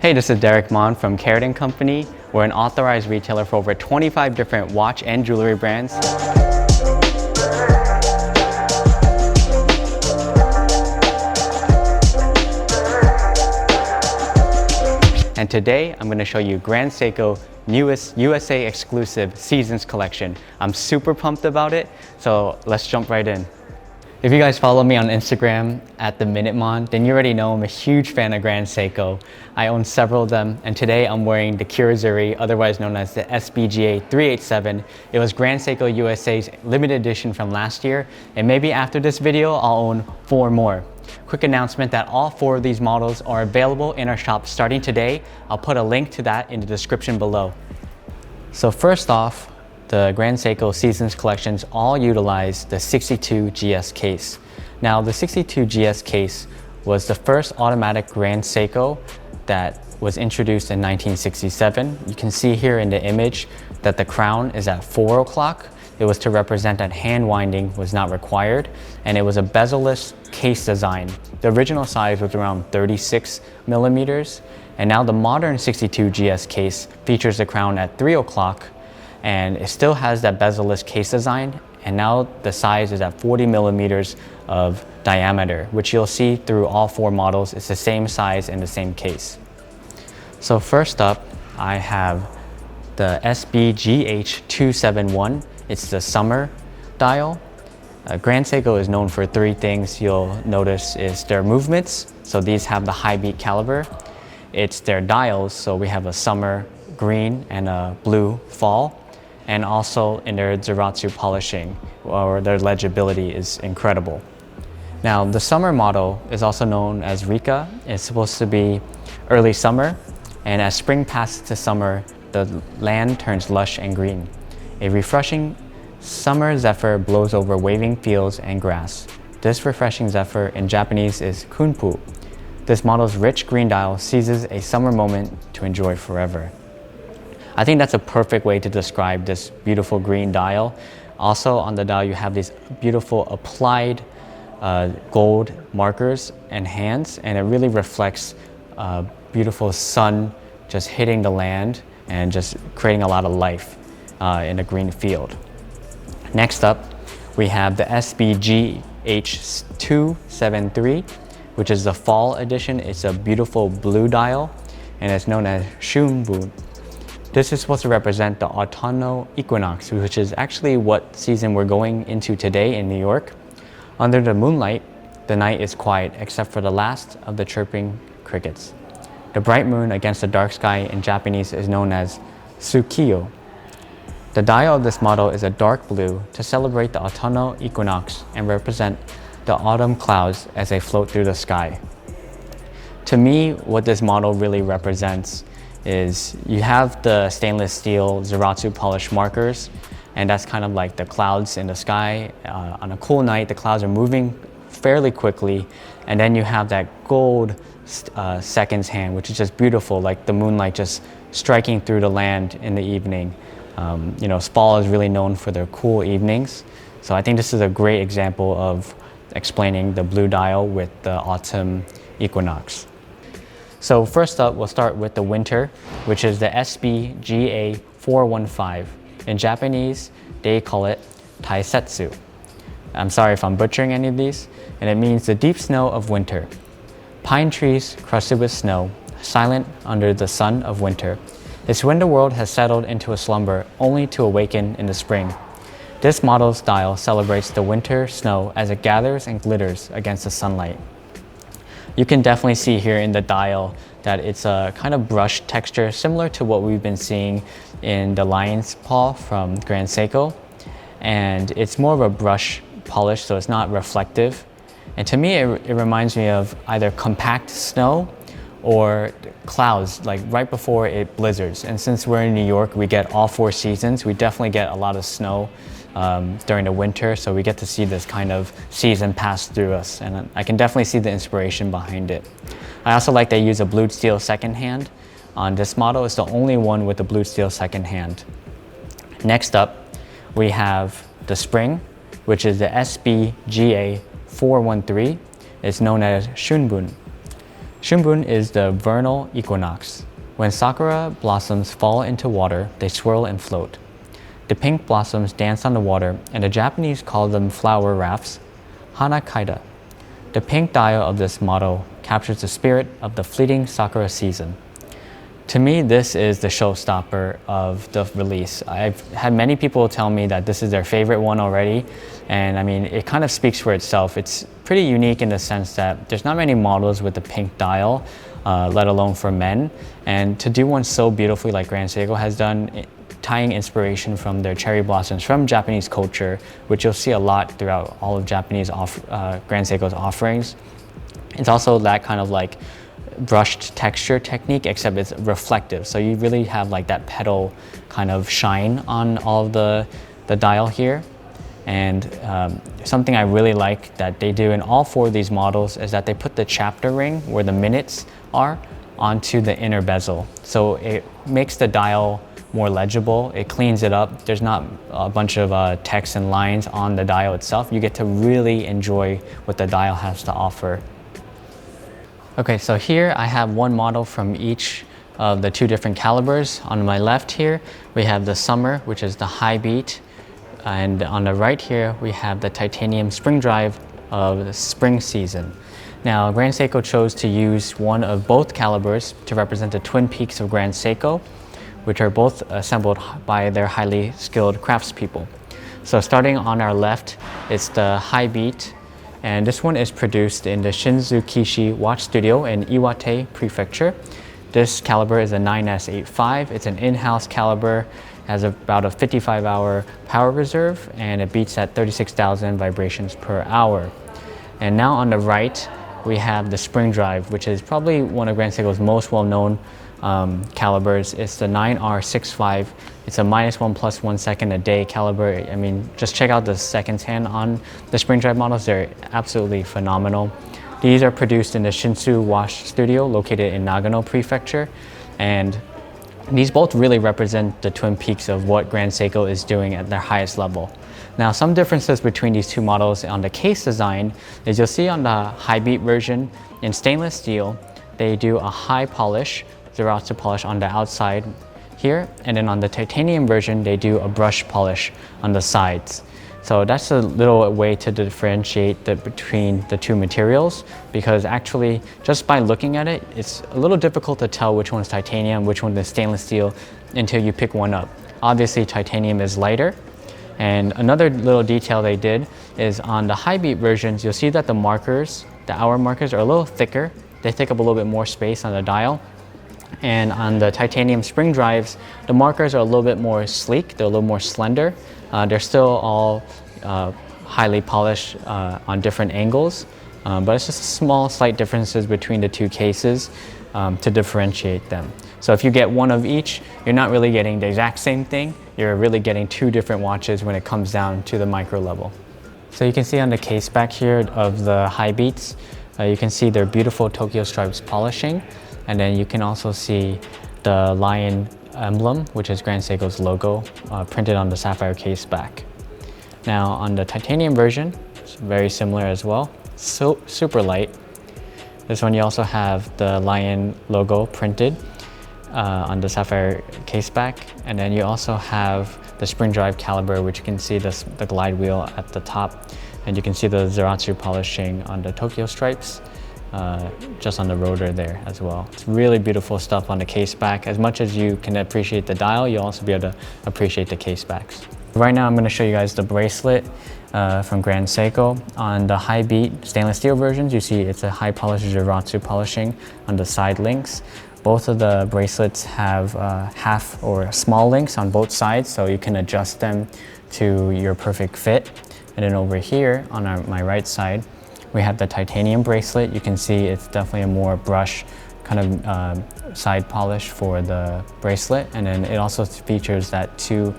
Hey, this is Derek Mon from Carat Company. We're an authorized retailer for over 25 different watch and jewelry brands. And today, I'm going to show you Grand Seiko newest USA exclusive Seasons collection. I'm super pumped about it, so let's jump right in. If you guys follow me on Instagram at the MinuteMon, then you already know I'm a huge fan of Grand Seiko. I own several of them, and today I'm wearing the Kirizuri, otherwise known as the SBGA413. It was Grand Seiko USA's limited edition from last year, and maybe after this video, I'll own 4 more. Quick announcement that all 4 of these models are available in our shop starting today. I'll put a link to that in the description below. So first off, the Grand Seiko Seasons collections all utilize the 62GS case. Now, the 62GS case was the first automatic Grand Seiko that was introduced in 1967. You can see here in the image that the crown is at 4 o'clock. It was to represent that hand winding was not required, and it was a bezel-less case design. The original size was around 36 millimeters, and now the modern 62GS case features the crown at 3 o'clock, and it still has that bezel-less case design, and now the size is at 40 millimeters of diameter, which you'll see through all 4 models. It's the same size and the same case. So first up, I have the SBGH271. It's the summer dial. Grand Seiko is known for 3 things you'll notice is their movements. So these have the high beat caliber. It's their dials. So we have a summer green and a blue fall. And also in their Zaratsu polishing, or their legibility is incredible. Now, the summer model is also known as Rikka. It's supposed to be early summer, and as spring passes to summer, the land turns lush and green. A refreshing summer zephyr blows over waving fields and grass. This refreshing zephyr in Japanese is kunpu. This model's rich green dial seizes a summer moment to enjoy forever. I think that's a perfect way to describe this beautiful green dial. Also on the dial, you have these beautiful applied gold markers and hands, and it really reflects beautiful sun just hitting the land and just creating a lot of life in a green field. Next up, we have the SBGH273, which is the fall edition. It's a beautiful blue dial, and it's known as Shunbun. This is supposed to represent the autumnal equinox, which is actually what season we're going into today in New York. Under the moonlight, the night is quiet except for the last of the chirping crickets. The bright moon against the dark sky in Japanese is known as tsukiyo. The dial of this model is a dark blue to celebrate the autumnal equinox and represent the autumn clouds as they float through the sky. To me, what this model really represents is you have the stainless steel Zaratsu polished markers, and that's kind of like the clouds in the sky. On a cool night, the clouds are moving fairly quickly, and then you have that gold seconds hand, which is just beautiful, like the moonlight just striking through the land in the evening. You know, fall is really known for their cool evenings, so I think this is a great example of explaining the blue dial with the autumn equinox. So first up, we'll start with the winter, which is the SBGA413. In Japanese, they call it Taisetsu. I'm sorry if I'm butchering any of these, and it means the deep snow of winter. Pine trees crusted with snow, silent under the sun of winter. It's when the world has settled into a slumber only to awaken in the spring. This model's dial celebrates the winter snow as it gathers and glitters against the sunlight. You can definitely see here in the dial that it's a kind of brush texture similar to what we've been seeing in the lion's paw from Grand Seiko. And it's more of a brush polish, so it's not reflective. And to me, it reminds me of either compact snow or clouds, like right before it blizzards. And since we're in New York, we get all 4 seasons. We definitely get a lot of snow during the winter, so we get to see this kind of season pass through us, and I can definitely see the inspiration behind it. I also like they use a blued steel second hand on this model. It's the only one with a blued steel second hand. Next up, we have the spring, which is the SBGA413. It's known as Shunbun. Shunbun is the vernal equinox. When sakura blossoms fall into water, they swirl and float. The pink blossoms dance on the water, and the Japanese call them flower rafts, hana kaida. The pink dial of this model captures the spirit of the fleeting sakura season. To me, this is the showstopper of the release. I've had many people tell me that this is their favorite one already, and I mean, it kind of speaks for itself. It's pretty unique in the sense that there's not many models with the pink dial, let alone for men, and to do one so beautifully like Grand Seiko has done, tying inspiration from their cherry blossoms from Japanese culture, which you'll see a lot throughout all of Japanese Grand Seiko's offerings. It's also that kind of like brushed texture technique, except it's reflective. So you really have like that petal kind of shine on all of the dial here. And something I really like that they do in all four of these models is that they put the chapter ring where the minutes are onto the inner bezel. So it makes the dial more legible, it cleans it up. There's not a bunch of text and lines on the dial itself. You get to really enjoy what the dial has to offer. Okay, so here I have one model from each of the two different calibers. On my left here, we have the Summer, which is the high beat. And on the right here, we have the titanium spring drive of the spring season. Now, Grand Seiko chose to use one of both calibers to represent the twin peaks of Grand Seiko, which are both assembled by their highly skilled craftspeople. So starting on our left, it's the high beat. And this one is produced in the Shinzukishi Watch Studio in Iwate Prefecture. This caliber is a 9S85. It's an in-house caliber, has about a 55-hour power reserve, and it beats at 36,000 vibrations per hour. And now on the right, we have the spring drive, which is probably one of Grand Seiko's most well-known calibers. It's the 9R65. It's a -1 + 1 second a day caliber. I mean, just check out the seconds hand on the spring drive models. They're absolutely phenomenal. These are produced in the Shinsu Watch Studio located in Nagano Prefecture. And these both really represent the twin peaks of what Grand Seiko is doing at their highest level. Now, some differences between these two models on the case design is you'll see on the high beat version in stainless steel, they do a high polish, Zeratsu polish on the outside here, and then on the titanium version, they do a brush polish on the sides. So that's a little way to differentiate between the two materials, because actually, just by looking at it, it's a little difficult to tell which one's titanium, which one is stainless steel, until you pick one up. Obviously, titanium is lighter. And another little detail they did is on the high beat versions, you'll see that the markers, the hour markers, are a little thicker. They take up a little bit more space on the dial. And on the titanium spring drives, the markers are a little bit more sleek. They're a little more slender. They're still all highly polished on different angles, but it's just small, slight differences between the two cases to differentiate them. So if you get one of each, you're not really getting the exact same thing. You're really getting two different watches when it comes down to the micro level. So you can see on the case back here of the high beats, you can see their beautiful Tokyo stripes polishing. And then you can also see the lion emblem, which is Grand Seiko's logo, printed on the sapphire case back. Now on the titanium version, it's very similar as well, so super light. This one you also have the lion logo printed on the sapphire case back, and then you also have the spring drive caliber, which you can see the glide wheel at the top, and you can see the Zeratsu polishing on the Tokyo stripes. Just on the rotor there as well. It's really beautiful stuff on the case back. As much as you can appreciate the dial, you'll also be able to appreciate the case backs. Right now I'm going to show you guys the bracelet from Grand Seiko. On the high beat stainless steel versions, you see it's a high polish Zeratsu polishing on the side links. Both of the bracelets have half or small links on both sides, so you can adjust them to your perfect fit. And then over here on my right side, we have the titanium bracelet. You can see it's definitely a more brush kind of side polish for the bracelet. And then it also features that two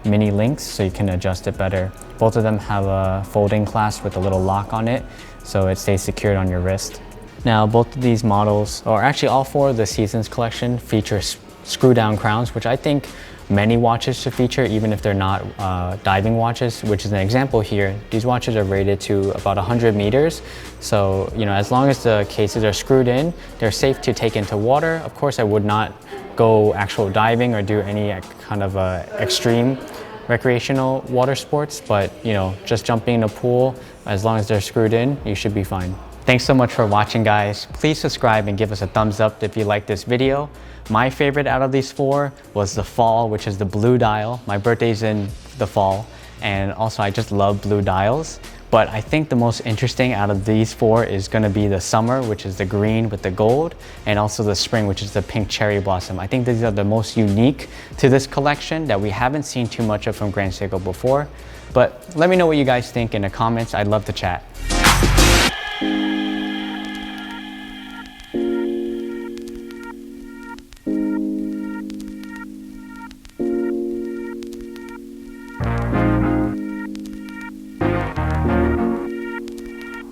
mini links, so you can adjust it better. Both of them have a folding clasp with a little lock on it, so it stays secured on your wrist. Now, both of these models, or actually all four of the Seasons collection, feature screw down crowns, which I think many watches to feature, even if they're not diving watches, which is an example here. These watches are rated to about 100 meters. So, you know, as long as the cases are screwed in, they're safe to take into water. Of course, I would not go actual diving or do any kind of extreme recreational water sports, but you know, just jumping in a pool, as long as they're screwed in, you should be fine. Thanks so much for watching, guys. Please subscribe and give us a thumbs up if you like this video. My favorite out of these 4 was the fall, which is the blue dial. My birthday's in the fall, and also I just love blue dials. But I think the most interesting out of these 4 is gonna be the summer, which is the green with the gold, and also the spring, which is the pink cherry blossom. I think these are the most unique to this collection that we haven't seen too much of from Grand Seiko before. But let me know what you guys think in the comments. I'd love to chat.